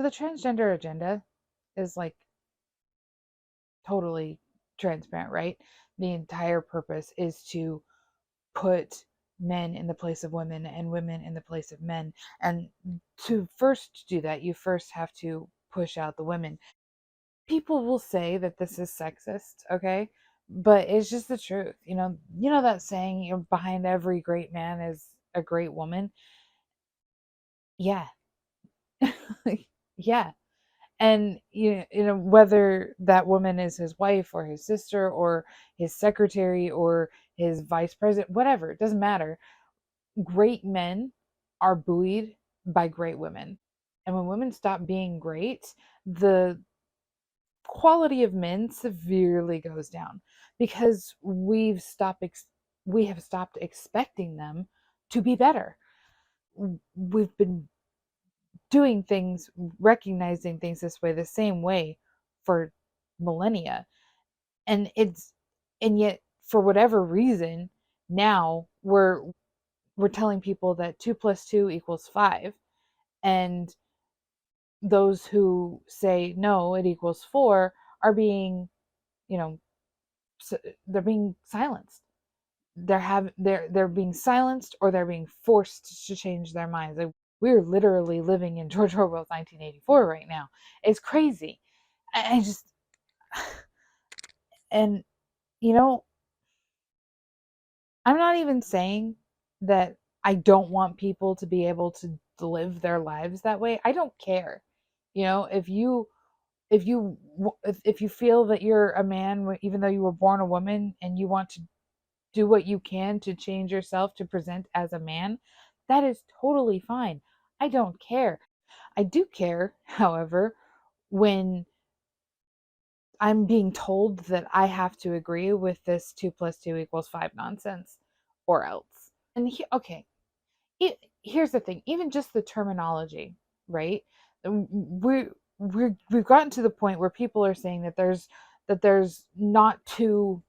the transgender agenda is like totally transparent, right? The entire purpose is to put men in the place of women and women in the place of men. And to first do that, you first have to push out the women. People will say that this is sexist, okay? But it's just the truth. You know that saying, behind every great man is a great woman. Yeah. Yeah. And whether that woman is his wife or his sister or his secretary or his vice president, whatever, it doesn't matter. Great men are buoyed by great women. And when women stop being great, the quality of men severely goes down because we have stopped expecting them to be better. We've been doing things, recognizing things this way, the same way for millennia. And yet for whatever reason, now we're telling people that 2 plus 2 equals 5, and those who say no, it equals 4 are being, you know, they're being silenced. They're being silenced, or they're being forced to change their minds. Like, we're literally living in George Orwell's 1984 right now. It's crazy. I just and you know, I'm not even saying that I don't want people to be able to live their lives that way. I don't care. If you feel that you're a man even though you were born a woman, and you want to do what you can to change yourself to present as a man, that is totally fine. I don't care. I do care, however, when I'm being told that I have to agree with this 2 plus 2 equals 5 nonsense, or else. Okay, here's the thing, even just the terminology, right? We've gotten to the point where people are saying that there's not two,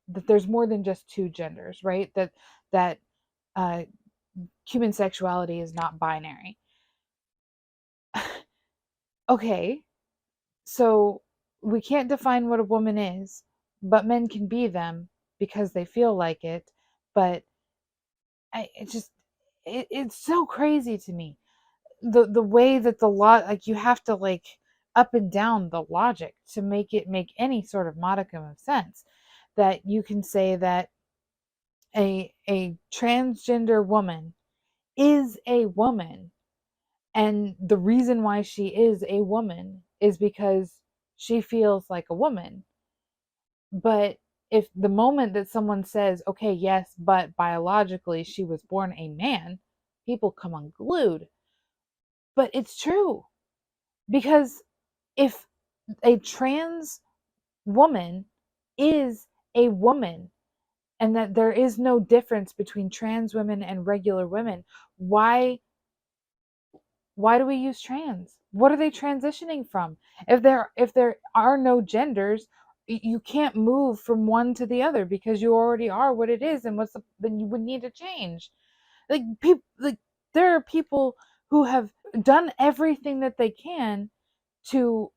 that there's more than just two genders, right? That uh, human sexuality is not binary. Okay, so we can't define what a woman is, but men can be them because they feel like it. But it's so crazy to me, the way that the law, like, you have to, like, up and down the logic to make it make any sort of modicum of sense, that you can say that a transgender woman is a woman, and the reason why she is a woman is because she feels like a woman. But if the moment that someone says, okay, yes, but biologically she was born a man, people come unglued. But it's true, because if a trans woman is a woman, and that there is no difference between trans women and regular women, why do we use trans? What are they transitioning from? If there are no genders, you can't move from one to the other because you already are what it is, and then you would need to change. Like, there are people who have done everything that they can to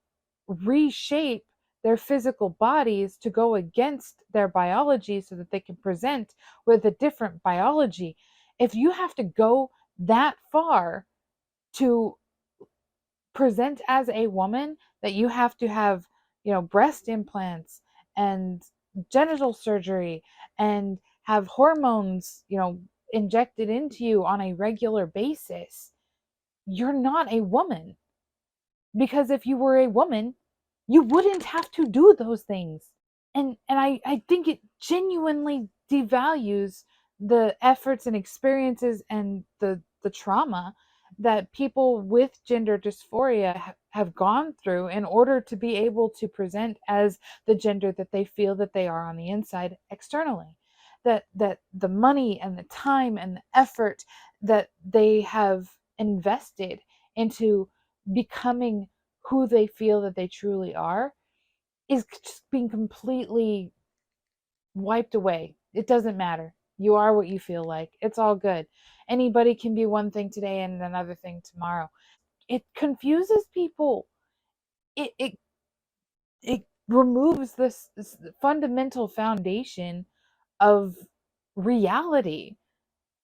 reshape their physical bodies to go against their biology so that they can present with a different biology. If you have to go that far to present as a woman, that you have to have, breast implants and genital surgery and have hormones, injected into you on a regular basis, you're not a woman. Because if you were a woman, you wouldn't have to do those things. And I think it genuinely devalues the efforts and experiences and the trauma that people with gender dysphoria have gone through in order to be able to present as the gender that they feel that they are on the inside externally. That the money and the time and the effort that they have invested into becoming who they feel that they truly are is just being completely wiped away. It doesn't matter. You are what you feel like. It's all good. Anybody can be one thing today and another thing tomorrow. it confuses people. It it it removes this fundamental foundation of reality,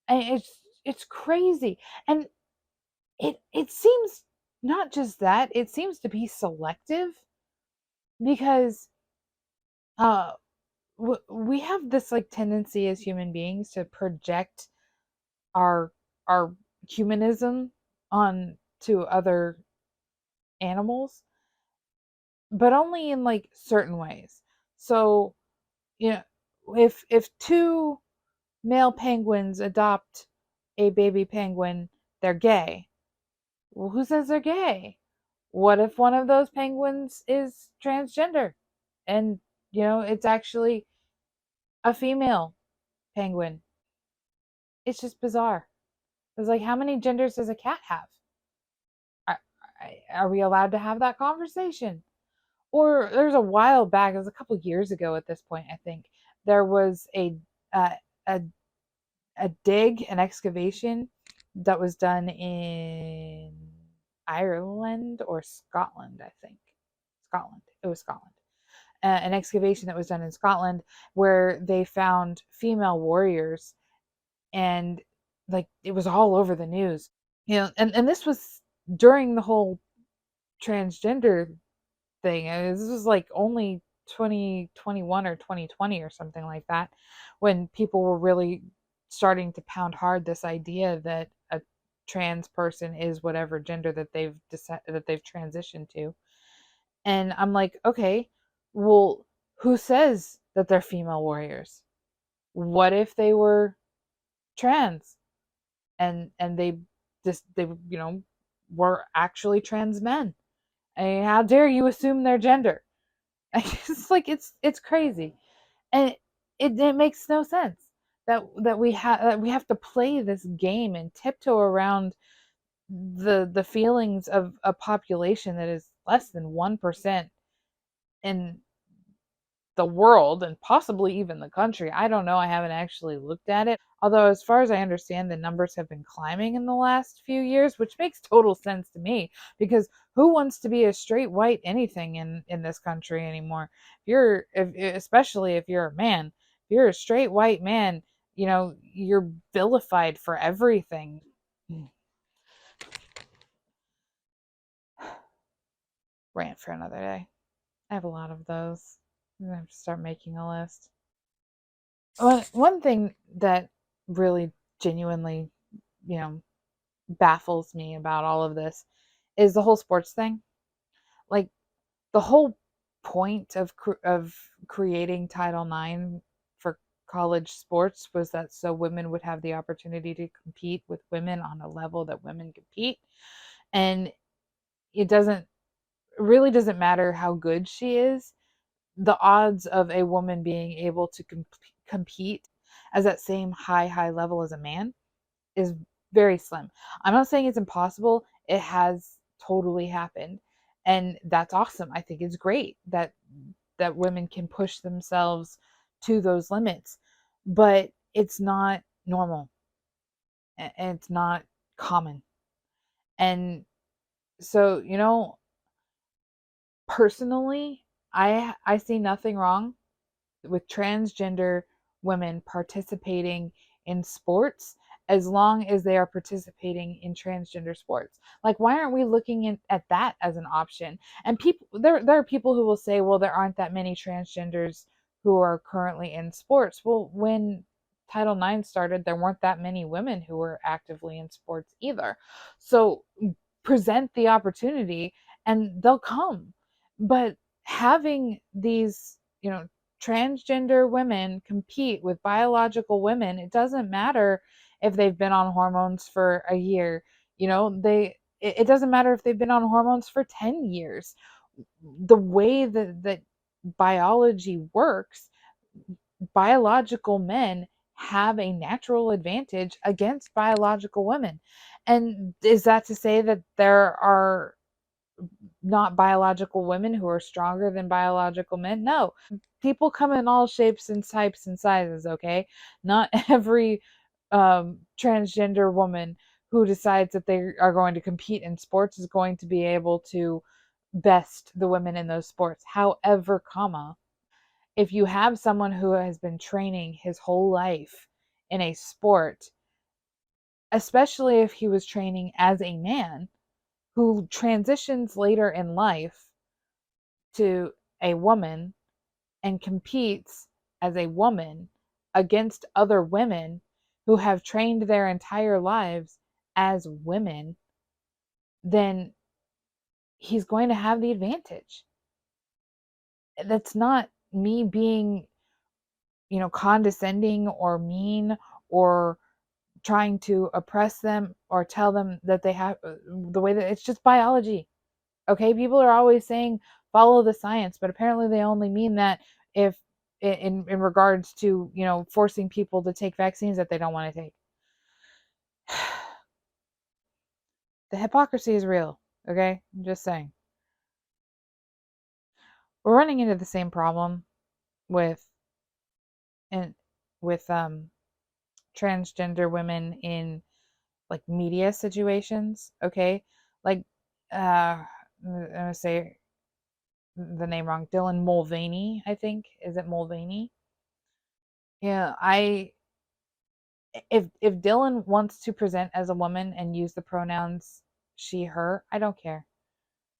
and it's crazy. And it seems not just that, it seems to be selective because uh we have this like tendency as human beings to project our our humanism on to other animals, but only in like certain ways. So, you know, if two male penguins adopt a baby penguin, they're gay. Well, who says they're gay? What if one of those penguins is transgender and, it's actually a female penguin? It's just bizarre. It's like, how many genders does a cat have? Are, are we allowed to have that conversation? Or there's a while back, it was a couple years ago at this point, I think, there was uh, a an excavation that was done in Ireland or Scotland, I think. Scotland. It was Scotland. An excavation that was done in Scotland where they found female warriors, and like it was all over the news. And this was during the whole transgender thing. This was like only 2021 or 2020 or something like that, when people were really starting to pound hard this idea that a trans person is whatever gender that they've decided that they've transitioned to. And I'm like, okay, well, who says that they're female warriors? What if they were trans and they were actually trans men? I mean, how dare you assume their gender? It's like it's crazy, and it makes no sense that we have to play this game and tiptoe around the feelings of a population that is less than 1% in the world and possibly even the country. I don't know. I haven't actually looked at it. Although, as far as I understand, the numbers have been climbing in the last few years, which makes total sense to me because who wants to be a straight white anything in this country anymore? Especially if you're a man, if you're a straight white man, you're vilified for everything. Rant for another day. I have a lot of those. I'm gonna have to start making a list. One thing that really genuinely, you know, baffles me about all of this is the whole sports thing. Like the whole point of creating Title IX for college sports was that so women would have the opportunity to compete with women on a level that women compete. And it really doesn't matter how good she is. The odds of a woman being able to compete as that same high level as a man is very slim. I'm not saying it's impossible. It has totally happened. And that's awesome. I think it's great that women can push themselves to those limits. But it's not normal. And it's not common. And so, personally, I see nothing wrong with transgender women participating in sports as long as they are participating in transgender sports. Like, why aren't we looking at that as an option? And there are people who will say, well, there aren't that many transgenders who are currently in sports. Well, when Title IX started, there weren't that many women who were actively in sports either. So present the opportunity and they'll come. But having these, transgender women compete with biological women, it doesn't matter if they've been on hormones for a year. It doesn't matter if they've been on hormones for 10 years. The way that biology works, biological men have a natural advantage against biological women. And is that to say that there are not biological women who are stronger than biological men? No. People come in all shapes and types and sizes, okay? Not every transgender woman who decides that they are going to compete in sports is going to be able to best the women in those sports. However, comma, if you have someone who has been training his whole life in a sport, especially if he was training as a man, who transitions later in life to a woman and competes as a woman against other women who have trained their entire lives as women, then he's going to have the advantage. That's not me being, condescending or mean or trying to oppress them or tell them that they have the way that it's just biology. Okay, people are always saying follow the science, but apparently they only mean that if in regards to, forcing people to take vaccines that they don't want to take. The hypocrisy is real. Okay, I'm just saying. We're running into the same problem with and with transgender women in like media situations. Okay, like I'm gonna say the name wrong. Dylan Mulvaney, I think. Is it Mulvaney? Yeah, I if Dylan wants to present as a woman and use the pronouns she, her, I don't care.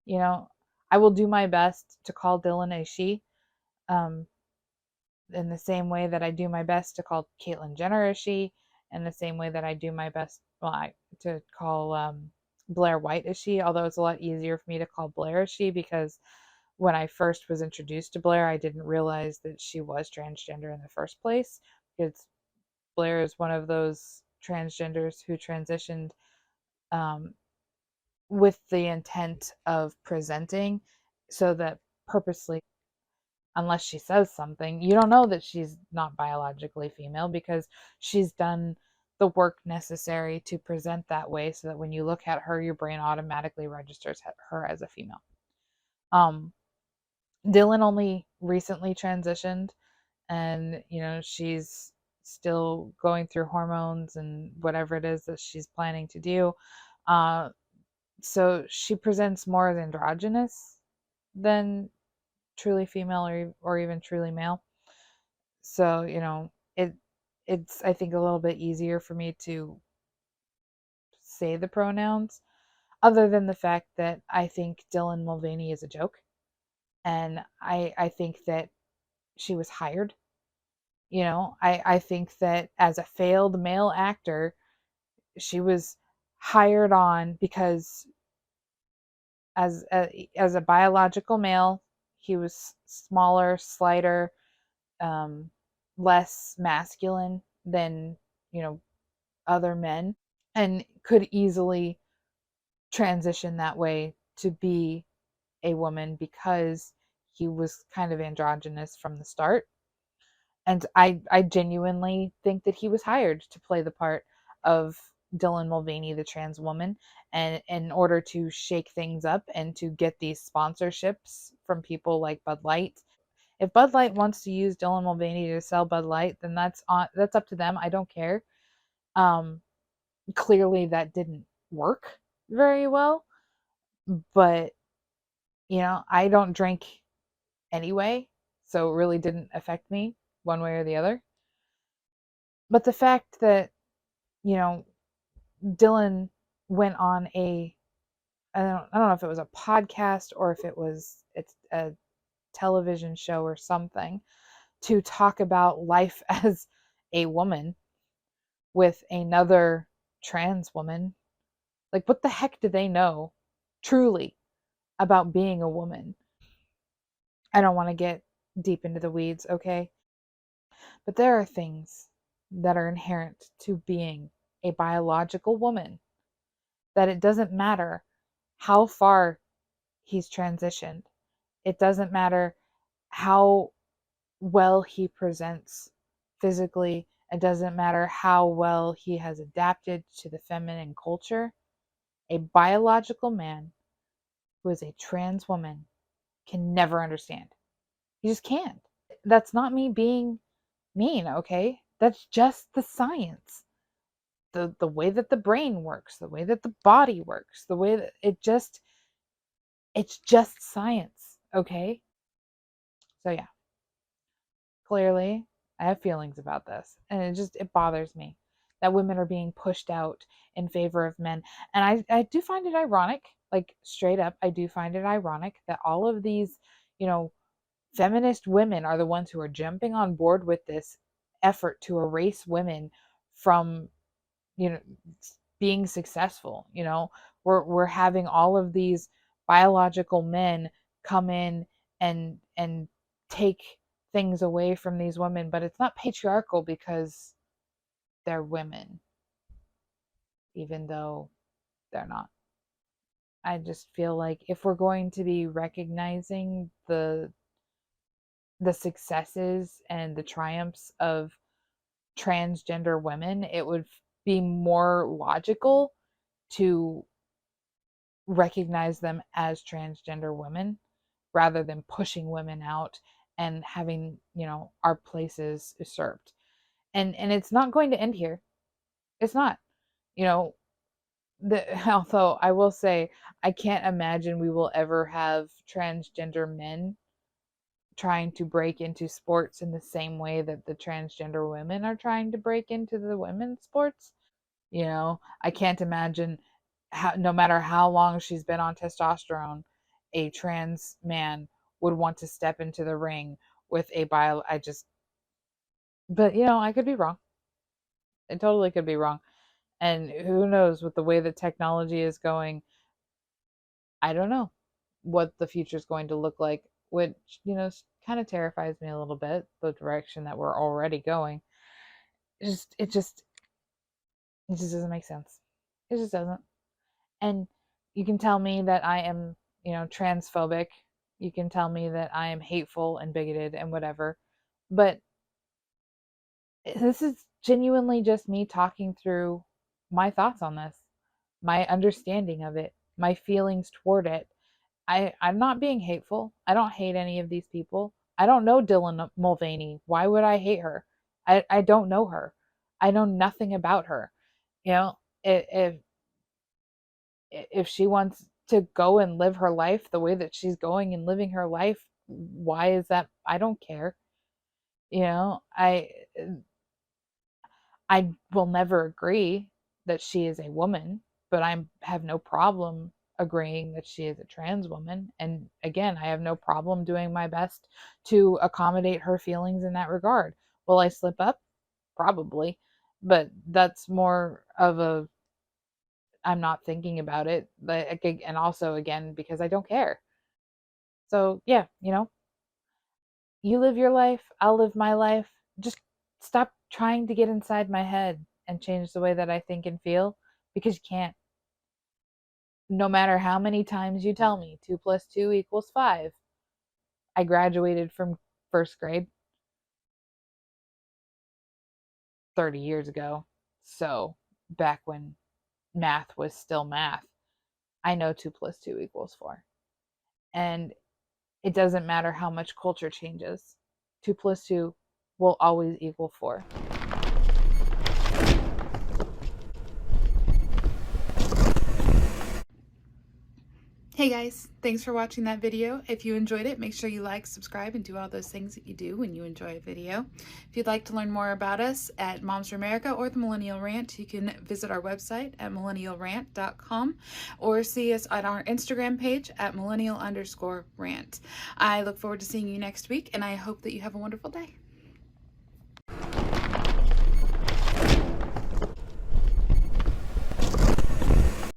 You know, I will do my best to call Dylan a she. Um, in the same way that I do my best to call Caitlyn Jenner a she, and the same way that I do my best, to call Blair White a she. Although it's a lot easier for me to call Blair a she because when I first was introduced to Blair, I didn't realize that she was transgender in the first place. Because Blair is one of those transgenders who transitioned um, with the intent of presenting so that purposely, unless she says something, you don't know that she's not biologically female because she's done the work necessary to present that way so that when you look at her, your brain automatically registers her as a female. Um, Dylan only recently transitioned, and she's still going through hormones and whatever it is that she's planning to do. Uh, so she presents more as androgynous than truly female or even truly male. So it's I think a little bit easier for me to say the pronouns, other than the fact that I think Dylan Mulvaney is a joke, and I think that she was hired. I think that as a failed male actor, she was hired on because as a biological male, he was smaller, slighter, um, less masculine than other men, and could easily transition that way to be a woman because he was kind of androgynous from the start. And I genuinely think that he was hired to play the part of Dylan Mulvaney, the trans woman, and in order to shake things up and to get these sponsorships from people like Bud Light. If Bud Light wants to use Dylan Mulvaney to sell Bud Light, then that's up to them. I don't care. Um, Clearly that didn't work very well, but I don't drink anyway, so it really didn't affect me one way or the other. But the fact that you know Dylan went on I don't know if it was a podcast or if it's a television show or something, to talk about life as a woman with another trans woman. Like, what the heck do they know truly about being a woman? I don't want to get deep into the weeds, okay? But there are things that are inherent to being a biological woman, that it doesn't matter how far he's transitioned. It doesn't matter how well he presents physically. It doesn't matter how well he has adapted to the feminine culture. A biological man who is a trans woman can never understand. He just can't. That's not me being mean, okay? That's just the science. the way that the brain works, the way that the body works, the way that it's just science, okay? So yeah, clearly I have feelings about this, and it bothers me that women are being pushed out in favor of men. And I do find it ironic, like straight up, I do find it ironic that all of these, you know, feminist women are the ones who are jumping on board with this effort to erase women from, you know, being successful. You know, we're having all of these biological men come in and take things away from these women, but it's not patriarchal because they're women, even though they're not. I just feel like if we're going to be recognizing the successes and the triumphs of transgender women, it would be more logical to recognize them as transgender women rather than pushing women out and having, you know, our places usurped. And it's not going to end here. It's not. You know, although I will say I can't imagine we will ever have transgender men trying to break into sports in the same way that the transgender women are trying to break into the women's sports. You know, I can't imagine how, no matter how long she's been on testosterone, a trans man would want to step into the ring with a bio. I just, but you know, I could be wrong. I totally could be wrong. And who knows with the way that technology is going, I don't know what the future is going to look like, which, you know, kind of terrifies me a little bit, the direction that we're already going. It just doesn't make sense. It just doesn't. And you can tell me that I am, you know, transphobic. You can tell me that I am hateful and bigoted and whatever. But this is genuinely just me talking through my thoughts on this, my understanding of it, my feelings toward it. I'm not being hateful. I don't hate any of these people. I don't know Dylan Mulvaney. Why would I hate her? I don't know her. I know nothing about her. You know, if she wants to go and live her life the way that she's going and living her life, why is that? I don't care. You know, I will never agree that she is a woman, but I have no problem agreeing that she is a trans woman. And again, I have no problem doing my best to accommodate her feelings in that regard. Will I slip up? Probably. But that's more of a I'm not thinking about it. But and also again because I don't care. So yeah, you know, you live your life, I'll live my life. Just stop trying to get inside my head and change the way that I think and feel because you can't. No matter how many times you tell me 2 plus 2 equals 5. I graduated from first grade 30 years ago. So back when math was still math, I know 2 plus 2 equals 4. And it doesn't matter how much culture changes. 2 plus 2 will always equal 4. Hey guys, thanks for watching that video. If you enjoyed it, make sure you like, subscribe, and do all those things that you do when you enjoy a video. If you'd like to learn more about us at Moms for America or the Millennial Rant, you can visit our website at millennialrant.com or see us on our Instagram page at millennial_rant. I look forward to seeing you next week, and I hope that you have a wonderful day.